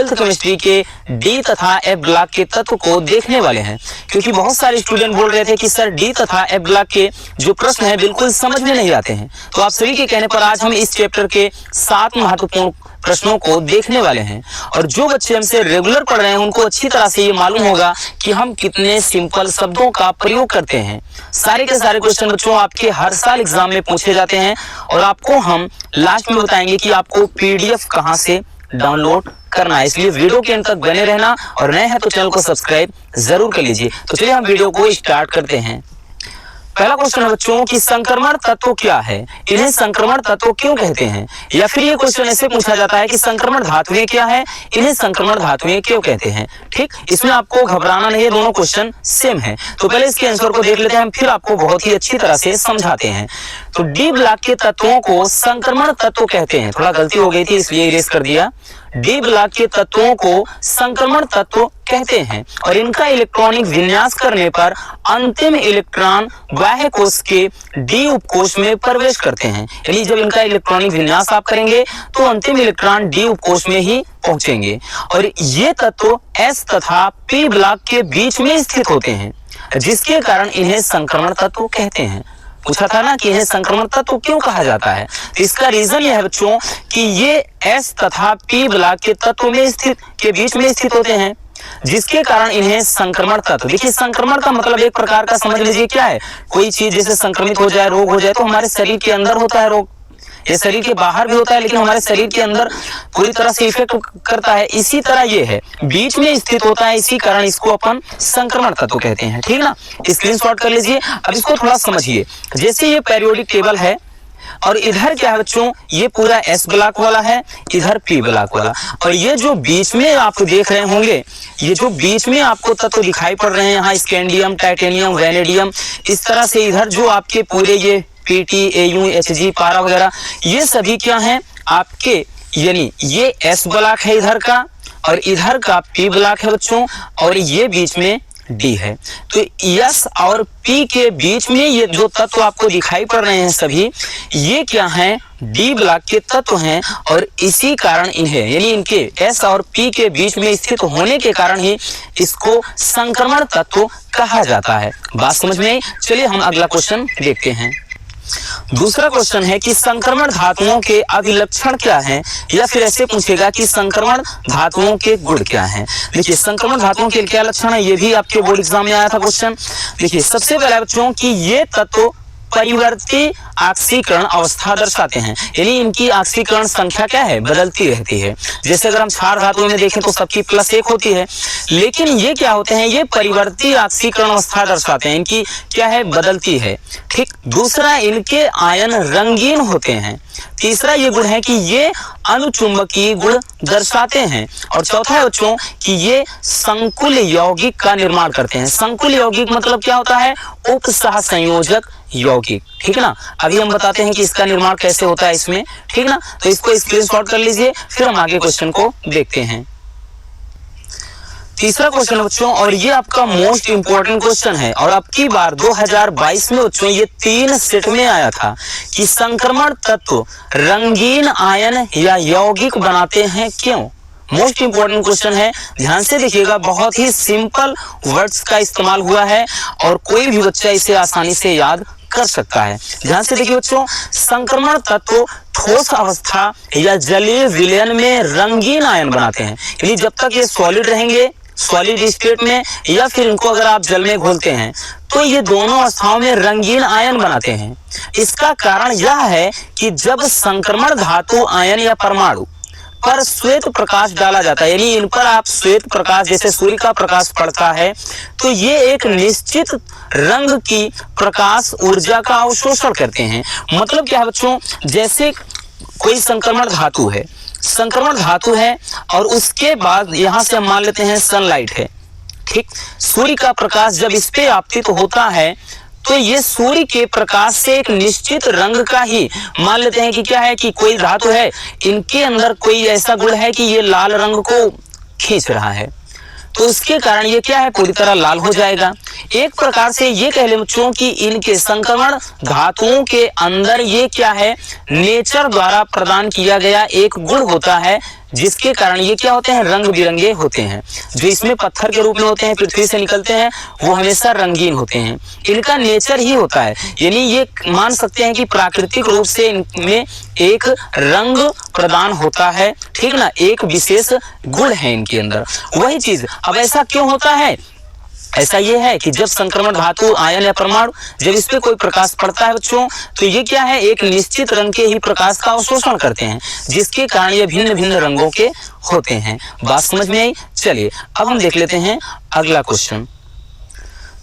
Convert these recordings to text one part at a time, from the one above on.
12th chemistry के D तथा F block के तत्व को देखने वाले हैं। क्योंकि बहुत सारे स्टूडेंट बोल रहे थे कि सर डी तथा एफ ब्लॉक के जो प्रश्न है बिल्कुल समझ में नहीं आते हैं, तो आप सभी के कहने पर आज हम इस चैप्टर के 7 महत्वपूर्ण प्रश्नों को देखने वाले हैं। और जो बच्चे हमसे रेगुलर पढ़ रहे हैं उनको अच्छी तरह से ये मालूम होगा कि हम कितने सिंपल शब्दों का प्रयोग करते हैं। सारे के सारे क्वेश्चन बच्चों आपके हर साल एग्जाम में पूछे जाते हैं और आपको हम लास्ट में बताएंगे कि आपको पीडीएफ कहां से डाउनलोड करना है। इसलिए वीडियो के अंत तक बने रहना और नए हैं तो चैनल को सब्सक्राइब जरूर कर लीजिए। तो चलिए हम वीडियो को स्टार्ट करते हैं। पहला क्वेश्चन है बच्चों कि संक्रमण तत्व क्या है, इन्हें संक्रमण तत्व क्यों कहते हैं। या फिर ये क्वेश्चन ऐसे पूछा जाता है कि संक्रमण धातुएं क्या है, इन्हें संक्रमण धातुएं क्यों कहते हैं। ठीक, इसमें आपको घबराना नहीं है, दोनों क्वेश्चन सेम है। तो पहले इसके आंसर को देख लेते हैं, फिर आपको बहुत ही अच्छी तरह से समझाते हैं। तो डी ब्लॉक के तत्वों को संक्रमण तत्व कहते हैं। थोड़ा गलती हो गई थी इसलिए इरेज कर दिया। डी ब्लॉक के तत्वों को संक्रमण तत्व कहते हैं और इनका इलेक्ट्रॉनिक विन्यास करने पर अंतिम इलेक्ट्रॉन बाह्य कोश के डी उपकोश में प्रवेश करते हैं। यानी जब इनका इलेक्ट्रॉनिक विन्यास आप करेंगे तो अंतिम इलेक्ट्रॉन डी उपकोश में ही पहुंचेंगे। और ये तत्व एस तथा पी ब्लॉक के बीच में स्थित होते हैं, जिसके कारण इन्हें संक्रमण तत्व कहते हैं। पूछा था ना कि इन्हें संक्रमण तत्व क्यों कहा जाता है, तो इसका रीजन यह है बच्चों कि ये एस तथा पी ब्लॉक के तत्व में के बीच में स्थित होते हैं, जिसके कारण इन्हें संक्रमण तत्व। देखिए संक्रमण का मतलब एक प्रकार का समझ लीजिए क्या है, कोई चीज जैसे संक्रमित हो जाए, रोग हो जाए, तो हमारे शरीर के अंदर होता है रोग, ये शरीर के बाहर भी होता है लेकिन हमारे शरीर के अंदर पूरी तरह से इफेक्ट करता है। इसी तरह ये है, बीच में स्थित होता है, इसी कारण इसको अपन संक्रमण तत्व कहते हैं। ठीक ना, स्क्रीनशॉट कर लीजिए। अब इसको थोड़ा समझिए। जैसे ये पेरियोडिक टेबल है और इधर क्या है बच्चों, ये पूरा एस ब्लॉक वाला है, इधर पी ब्लॉक वाला, और ये जो बीच में आप देख रहे होंगे, ये जो बीच में आपको तत्व दिखाई पड़ रहे हैं, यहाँ स्कैंडियम, टाइटेनियम, वैनेडियम, इस तरह से इधर जो आपके पूरे ये पीटी, एयू, एचजी, पारा वगैरह, ये सभी क्या हैं आपके, यानी ये एस ब्लॉक है इधर का और इधर का पी ब्लॉक है बच्चों, और ये बीच में डी है। तो एस और पी के बीच में ये जो तत्व आपको दिखाई पड़ रहे हैं सभी, ये क्या हैं, डी ब्लॉक के तत्व हैं और इसी कारण इन्हें, यानी इनके एस और पी के बीच में स्थित होने के कारण ही इसको संक्रमण तत्व कहा जाता है। बात समझ में आई? चलिए हम अगला क्वेश्चन देखते हैं। दूसरा क्वेश्चन है कि संक्रमण धातुओं के अभिलक्षण क्या हैं, या फिर ऐसे पूछेगा कि संक्रमण धातुओं के गुण क्या हैं। देखिए संक्रमण धातुओं के क्या लक्षण है, ये भी आपके बोर्ड एग्जाम में आया था क्वेश्चन। देखिए सबसे पहला बच्चों कि ये तत्व परिवर्ती ऑक्सीकरण अवस्था दर्शाते हैं, यानी इनकी ऑक्सीकरण संख्या क्या है, बदलती रहती है। जैसे अगर हम क्षार धातुओं में देखें तो सबकी +1 होती है, लेकिन ये क्या होते हैं, ये परिवर्ती ऑक्सीकरण अवस्था दर्शाते हैं, इनकी क्या है, बदलती है। ठीक, दूसरा इनके आयन रंगीन होते हैं। तीसरा ये गुण है कि ये अनुचुंबकीय गुण दर्शाते हैं। और चौथा है बच्चों कि ये संकुल यौगिक का निर्माण करते हैं। संकुल यौगिक मतलब क्या होता है, उपसह संयोजक यौगिक। ठीक ना, अभी हम बताते हैं कि इसका निर्माण कैसे होता है इसमें। ठीक ना, तो इसको स्क्रीनशॉट कर लीजिए, फिर हम आगे क्वेश्चन को देखते हैं। तीसरा क्वेश्चन बच्चों, और ये आपका मोस्ट इंपोर्टेंट क्वेश्चन है, और अब की बार 2022 में बच्चों ये 3 सेट में आया था कि संक्रमण तत्व रंगीन आयन या यौगिक बनाते हैं क्यों। मोस्ट इंपोर्टेंट क्वेश्चन है, ध्यान से देखिएगा। बहुत ही सिंपल वर्ड्स का इस्तेमाल हुआ है और कोई भी बच्चा इसे आसानी से याद कर सकता है। ध्यान से देखिए बच्चों, संक्रमण तत्व ठोस अवस्था या जलीय विलयन में रंगीन आयन बनाते हैं, यानी जब तक ये सॉलिड रहेंगे, सॉलिड स्टेट में, या फिर इनको अगर आप जल में घोलते हैं तो ये दोनों अवस्थाओं में रंगीन आयन बनाते हैं। इसका कारण यह है कि जब संक्रमण धातु आयन या परमाणु पर श्वेत प्रकाश डाला जाता है, यानी इन पर आप श्वेत प्रकाश, जैसे सूर्य का प्रकाश पड़ता है, तो ये एक निश्चित रंग की प्रकाश ऊर्जा का अवशोषण करते हैं। मतलब क्या है बच्चों, जैसे कोई संक्रमण धातु है, संक्रमण धातु है और उसके बाद यहां से हम मान लेते हैं सनलाइट है। ठीक, सूर्य का प्रकाश जब इस पे आपतित होता है तो ये सूर्य के प्रकाश से एक निश्चित रंग का ही मान लेते हैं कि क्या है, कि कोई धातु है, इनके अंदर कोई ऐसा गुण है कि ये लाल रंग को खींच रहा है, तो उसके कारण ये क्या है, पूरी तरह लाल हो जाएगा। एक प्रकार से ये कह ले बच्चों कि इनके संक्रमण धातुओं के अंदर ये क्या है, नेचर द्वारा प्रदान किया गया एक गुण होता है, जिसके कारण ये क्या होते हैं, रंग बिरंगे होते हैं। जो इसमें पत्थर के रूप में होते हैं, पृथ्वी से निकलते हैं, वो हमेशा रंगीन होते हैं। इनका नेचर ही होता है, यानी ये मान सकते हैं कि प्राकृतिक रूप से इनमें एक रंग प्रदान होता है, ठीक ना, एक विशेष गुण है इनके अंदर। वही चीज अब ऐसा क्यों होता है, ऐसा ये है कि जब संक्रमण धातु, आयन या परमाणु जब इस पे कोई प्रकाश पड़ता है बच्चों, तो ये क्या है, एक निश्चित रंग के ही प्रकाश का अवशोषण करते हैं, जिसके कारण ये भिन्न भिन्न रंगों के होते हैं। बात समझ में आई? चलिए अब हम देख लेते हैं अगला क्वेश्चन।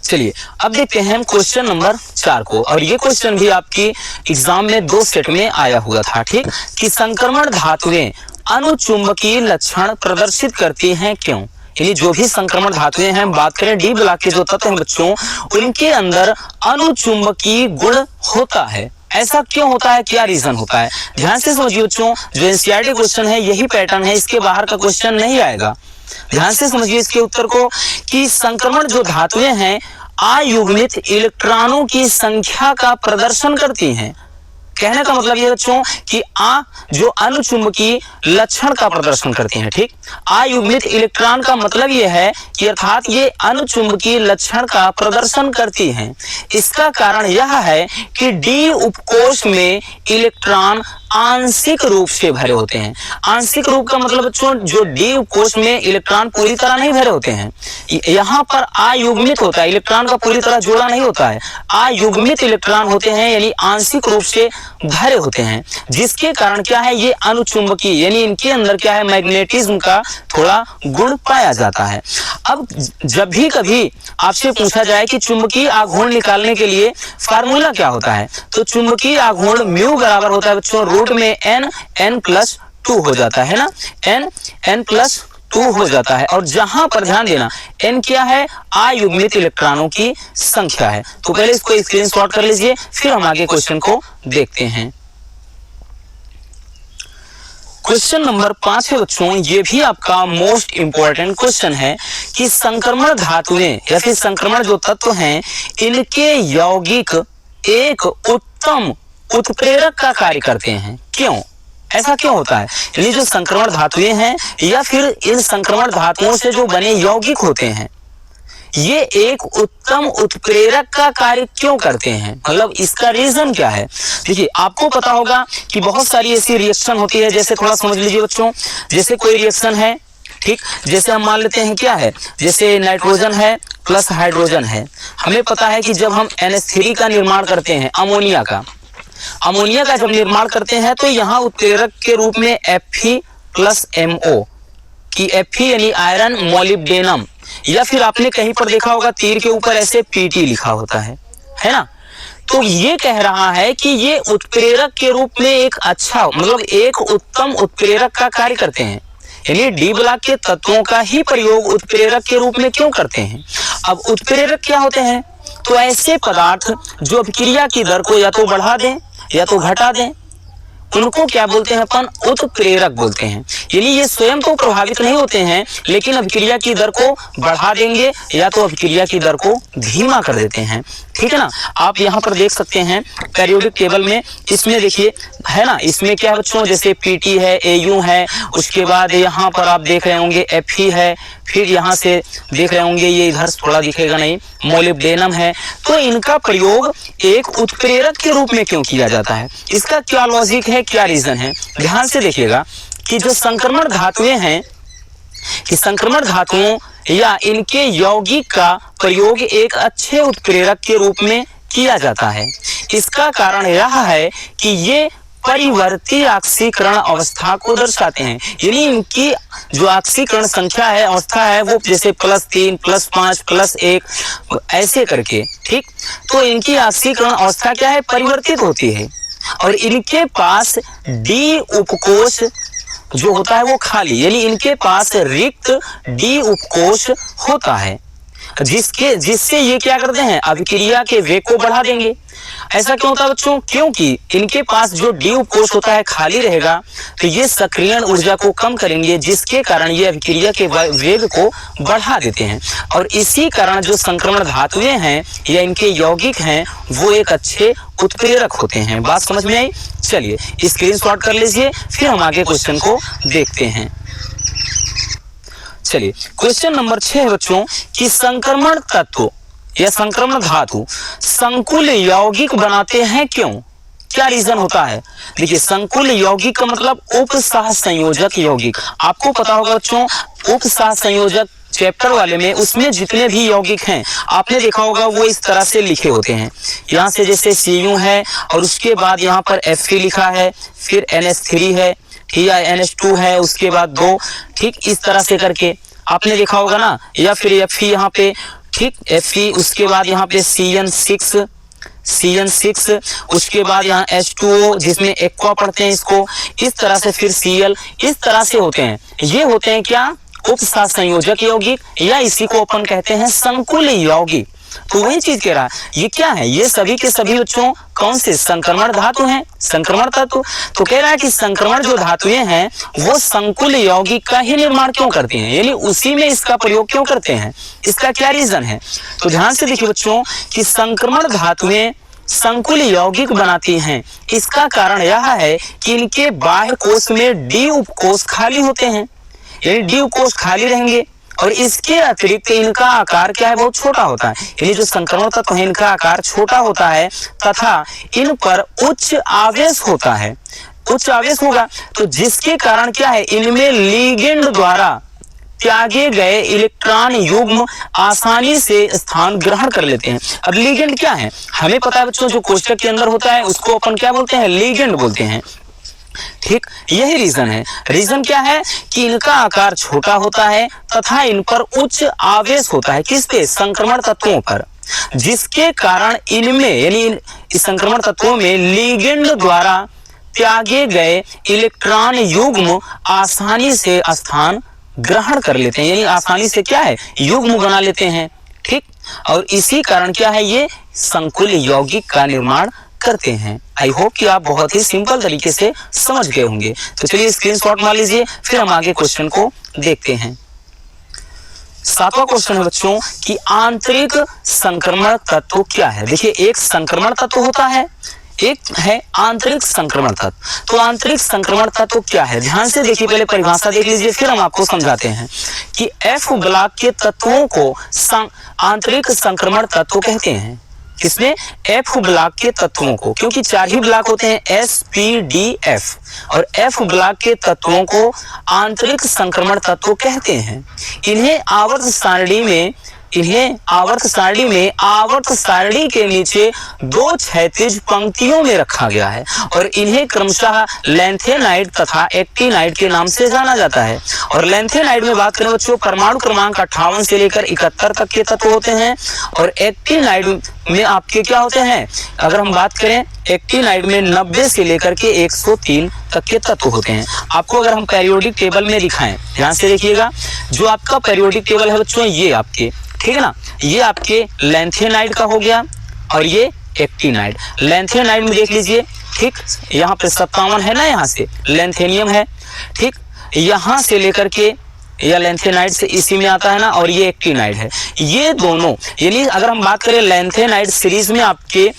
चलिए अब देखते हैं हम क्वेश्चन नंबर 4 को, और ये क्वेश्चन भी आपकी एग्जाम में 2 सेट में आया हुआ था, ठीक, कि संक्रमण धातुएं अनुचुंबकीय लक्षण प्रदर्शित करती हैं क्यों। यानी जो भी संक्रमण धातुएं हैं, बात करें डी ब्लॉक के जो तत्व हैं बच्चों, उनके अंदर अनुचुंबकीय गुण होता है। ऐसा क्यों होता है, क्या रीजन होता है, ध्यान से समझिए बच्चों। जो एनसीईआरटी क्वेश्चन है यही पैटर्न है, इसके बाहर का क्वेश्चन नहीं आएगा। ध्यान से समझिए इसके उत्तर को, कि संक्रमण जो धातुएं हैं अयुग्मित इलेक्ट्रॉनों की संख्या का प्रदर्शन करती हैं। कहने का मतलब यह बच्चों कि जो अनुचुंबकीय लक्षण का प्रदर्शन करते हैं, ठीक। अयुग्मित इलेक्ट्रॉन का मतलब यह है कि अर्थात ये अनुचुंबकीय लक्षण का प्रदर्शन करती हैं। इसका कारण यह है कि डी उपकोष में इलेक्ट्रॉन आंशिक रूप से भरे होते हैं। आंशिक रूप का मतलब बच्चों, जो डी उपकोष में इलेक्ट्रॉन पूरी तरह नहीं भरे होते हैं, यहाँ पर अयुग्मित होता है, इलेक्ट्रॉन का पूरी तरह जोड़ा नहीं होता है, अयुग्मित इलेक्ट्रॉन होते हैं, यानी आंशिक रूप से भरे होते हैं, जिसके कारण क्या है, ये अनुचुंबकीय, यानी इनके अंदर क्या है, मैग्नेटिज्म का थोड़ा गुण पाया जाता है। अब जब भी कभी आपसे पूछा जाए कि चुंबकीय आघूर्ण निकालने के लिए फार्मूला क्या होता है, तो चुंबकीय आघूर्ण म्यू बराबर होता है बच्चों रूट में n+2 हो जाता है ना, n+2 हो जाता है। और जहां पर ध्यान देना, n क्या है, अयुग्मित इलेक्ट्रॉनों की संख्या है। तो पहले इसको स्क्रीनशॉट कर लीजिए, फिर हम आगे क्वेश्चन को देखते हैं। क्वेश्चन नंबर 5 है बच्चों, ये भी आपका मोस्ट इंपॉर्टेंट क्वेश्चन है कि संक्रमण धातुएं या फिर संक्रमण जो तत्व हैं, इनके यौगिक एक उत्तम उत्प्रेरक का कार्य करते हैं। क्यों, ऐसा क्यों होता है, यानी जो संक्रमण धातुएं हैं या फिर इन संक्रमण धातुओं से जो बने यौगिक होते हैं, ये एक उत्तम उत्प्रेरक का कार्य क्यों करते हैं, मतलब इसका रीजन क्या है। देखिए आपको पता होगा कि बहुत सारी ऐसी रिएक्शन होती है, जैसे थोड़ा समझ लीजिए बच्चों, जैसे कोई रिएक्शन है, ठीक, जैसे हम मान लेते हैं क्या है, जैसे नाइट्रोजन है प्लस हाइड्रोजन है। हमें पता है कि जब हम NH3 का निर्माण करते हैं, अमोनिया का जब निर्माण करते हैं, तो यहाँ उत्प्रेरक के रूप में Fe+MO की Fe यानी आयरन मोलिब्डेनम, या फिर आपने कहीं पर देखा होगा तीर के ऊपर ऐसे Pt लिखा होता है ना। तो ये कह रहा है कि ये उत्प्रेरक के रूप में एक अच्छा, मतलब एक उत्तम उत्प्रेरक का कार्य करते हैं, यानी डी ब्लॉक के तत्वों का ही प्रयोग उत्प्रेरक के रूप में क्यों करते हैं। अब उत्प्रेरक क्या होते हैं, तो ऐसे पदार्थ जो अभिक्रिया की दर को या तो बढ़ा दें या तो घटा दें, उनको क्या बोलते हैं अपन, उत्प्रेरक बोलते हैं। यानी ये स्वयं तो प्रभावित नहीं होते हैं, लेकिन अभिक्रिया की दर को बढ़ा देंगे या तो अभिक्रिया की दर को धीमा कर देते हैं, ठीक है ना। आप यहाँ पर देख सकते हैं पेरियोडिक टेबल में, इसमें देखिए है ना, इसमें क्या बच्चों, जैसे Pt है, Au है, उसके बाद यहाँ पर आप देख रहे होंगे Fe है, फिर यहाँ से देख रहे होंगे ये इधर थोड़ा दिखेगा नहीं, मोलिब्डेनम है। तो इनका प्रयोग एक उत्प्रेरक के रूप में क्यों किया जाता है, इसका क्या लॉजिक है, क्या रीजन है। ध्यान से देखिएगा कि जो संक्रमण धातुएं हैं, कि संक्रमण धातुओं या इनके यौगिक का प्रयोग एक अच्छे उत्प्रेरक के रूप में किया जाता है। इसका कारण यह है कि ये परिवर्ती ऑक्सीकरण अवस्था को दर्शाते हैं, यानी इनकी जो ऑक्सीकरण संख्या है, अवस्था है, वो जैसे +3 +5 +1 ऐसे करके, ठीक। तो इनकी ऑक्सीकरण अवस्था क्या है, परिवर्तित होती है, और इनके पास डी उपकोष जो होता है वो खाली, यानी इनके पास रिक्त डी उपकोष होता है, जिससे ये क्या करते हैं, अभिक्रिया के वेग को बढ़ा देंगे। ऐसा क्यों होता है बच्चों? क्योंकि इनके पास जो डी उपकोष होता है खाली रहेगा, तो ये सक्रियण ऊर्जा को कम करेंगे, जिसके कारण ये अभिक्रिया के वेग को बढ़ा देते हैं। और इसी कारण जो संक्रमण धातुएं हैं या इनके यौगिक हैं वो एक अच्छे उत्प्रेरक होते हैं। बात समझ में आई? चलिए स्क्रीनशॉट कर लीजिए, फिर हम आगे क्वेश्चन को देखते हैं। चलिए क्वेश्चन नंबर 6 है बच्चों कि संक्रमण तत्व या संक्रमण धातु संकुल यौगिक बनाते हैं क्यों? क्या रीजन होता है? देखिए, संकुल यौगिक का मतलब उपसह संयोजक यौगिक। आपको पता होगा बच्चों, उपसह संयोजक चैप्टर वाले में उसमें जितने भी यौगिक हैं आपने देखा होगा वो इस तरह से लिखे होते हैं। यहाँ से जैसे Cu है और उसके बाद यहाँ पर Fe लिखा है, फिर NH3 है, या NH2 है, उसके बाद 2, ठीक इस तरह से करके आपने देखा होगा ना। या फिर Fe यहाँ पे, ठीक Fe, उसके बाद यहाँ पे CN6, उसके बाद यहाँ H2O जिसमें एक्वा पढ़ते हैं इसको, इस तरह से फिर Cl, इस तरह से होते हैं। ये होते हैं क्या? उपसह संयोजक यौगिक, या इसी को अपन कहते हैं संकुल यौगिक। तो वही चीज कह रहा है, ये क्या है? ये सभी के सभी बच्चों कौन से संक्रमण धातु हैं, संक्रमण तत्व। तो कह रहा है कि संक्रमण जो धातुएं हैं वो संकुल यौगिक का ही निर्माण क्यों करती हैं, यानी उसी में इसका प्रयोग क्यों करते हैं, इसका क्या रीजन है? तो ध्यान से देखिए बच्चों कि संक्रमण धातुएं संकुल यौगिक बनाती हैं। इसका कारण यह है कि इनके बाह्य कोश में डी उपकोष खाली होते हैं, यानी डी उपकोष खाली रहेंगे, और इसके अतिरिक्त इनका आकार क्या है? बहुत छोटा होता है। यानी जो संक्रमण तत्व है इनका आकार छोटा होता है तथा इन पर उच्च आवेश होता है, उच्च आवेश होगा, तो जिसके कारण क्या है? इनमें लिगेंड द्वारा त्यागे गए इलेक्ट्रॉन युग्म आसानी से स्थान ग्रहण कर लेते हैं। अब लिगेंड क्या है हमें पता है बच्चों, जो कोष्ठक के अंदर होता है उसको अपन क्या बोलते हैं? लिगेंड बोलते हैं। ठीक, यही रीजन है। रीजन क्या है कि इनका आकार छोटा होता है तथा इन पर उच्च आवेश होता है। किस पे? संक्रमण तत्वों पर, जिसके कारण इनमें यानी इस संक्रमण तत्वों में लिगेंड द्वारा त्यागे गए इलेक्ट्रॉन युग्म आसानी से स्थान ग्रहण कर लेते हैं, यानी आसानी से क्या है? युग्म बना लेते हैं। ठीक, और इसी कारण क्या है? ये संकुल यौगिक का निर्माण करते हैं। आई होप कि आप बहुत ही सिंपल तरीके से समझ गए होंगे। तो चलिए स्क्रीनशॉट मार लीजिए, फिर हम आगे क्वेश्चन को देखते हैं। 7वां क्वेश्चन है बच्चों कि आंतरिक संक्रमण तत्व क्या है? देखिए, एक संक्रमण तत्व होता है, एक है आंतरिक संक्रमण तत्व। तो आंतरिक संक्रमण तत्व क्या है? ध्यान से देखिए, पहले परिभाषा देख लीजिए, फिर हम आपको समझाते हैं कि F ब्लॉक के तत्वों को आंतरिक संक्रमण तत्व कहते हैं। किसमें? F ब्लॉक के तत्वों को, क्योंकि 4 ही ब्लॉक होते हैं, S, P, D, F, और F ब्लॉक के तत्वों को आंतरिक संक्रमण तत्व कहते हैं। इन्हें आवर्त सारणी के नीचे 2 क्षैतिज पंक्तियों में रखा गया है, और इन्हें क्रमशः लैंथेनाइड तथा एक्टिनाइड के नाम से जाना जाता है। और लैंथेनाइड में बात करें बच्चों, परमाणु क्रमांक 58 से लेकर 71 तक के तत्व होते हैं, और एक्टिनाइड में आपके क्या होते हैं? अगर हम बात करें एक्टिनाइड में 90 से लेकर के 103 तक के तत्व होते हैं। आपको अगर हम पेरियोडिक टेबल में दिखाएं, ध्यान से देखिएगा, जो आपका पेरियोडिक टेबल है बच्चों, ये आपके, ठीक है ना, ये आपके लैंथेनाइड का हो गया, और ये एक्टिनाइड। लैंथेनाइड में देख लीजिए, ठीक, यहाँ पे 57 है ना, यहाँ से लैंथेनियम है, ठीक, यहाँ से लेकर के या लैंथेनाइड से इसी में आता है ना, और ये एक्टिनाइड है। ये दोनों, यानी अगर हम बात करें लैंथेनाइड सीरीज में आपके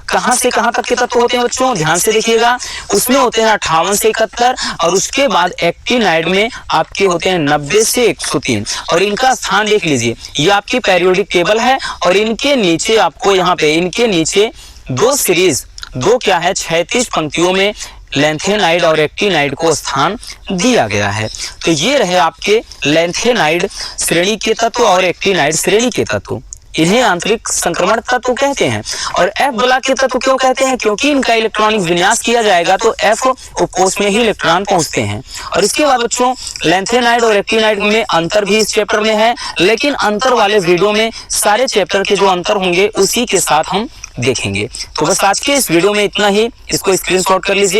कहां से कहां तक के तत्व होते हैं बच्चों? ध्यान से देखिएगा, उसमें होते हैं 58 से 71, और उसके बाद एक्टिनाइड में आपके होते हैं 90 से 103। और इनका स्थान देख लीजिए, ये आपकी पेरियोडिक टेबल है, और इनके नीचे आपको यहाँ पे इनके नीचे 2 सीरीज, 2 क्या है? क्षैतिज पंक्तियों में लैंथेनाइड और एक्टिनाइड को स्थान दिया गया है। तो ये रहे आपके लैंथेनाइड श्रेणी के तत्व और एक्टिनाइड श्रेणी के तत्व। इन्हें आंतरिक संक्रमण तत्व कहते हैं। और F ब्लॉक के तत्व क्यों कहते हैं? क्योंकि इनका इलेक्ट्रॉनिक विन्यास किया जाएगा तो F उपकोष में ही इलेक्ट्रॉन पहुंचते हैं। और इसके बाद बच्चों, लैंथेनाइड और एक्टिनाइड में अंतर भी इस चैप्टर में है, लेकिन अंतर वाले वीडियो में सारे चैप्टर के जो अंतर होंगे उसी के साथ हम देखेंगे। तो बस आज के इस वीडियो में इतना ही, इसको स्क्रीनशॉट कर लीजिए।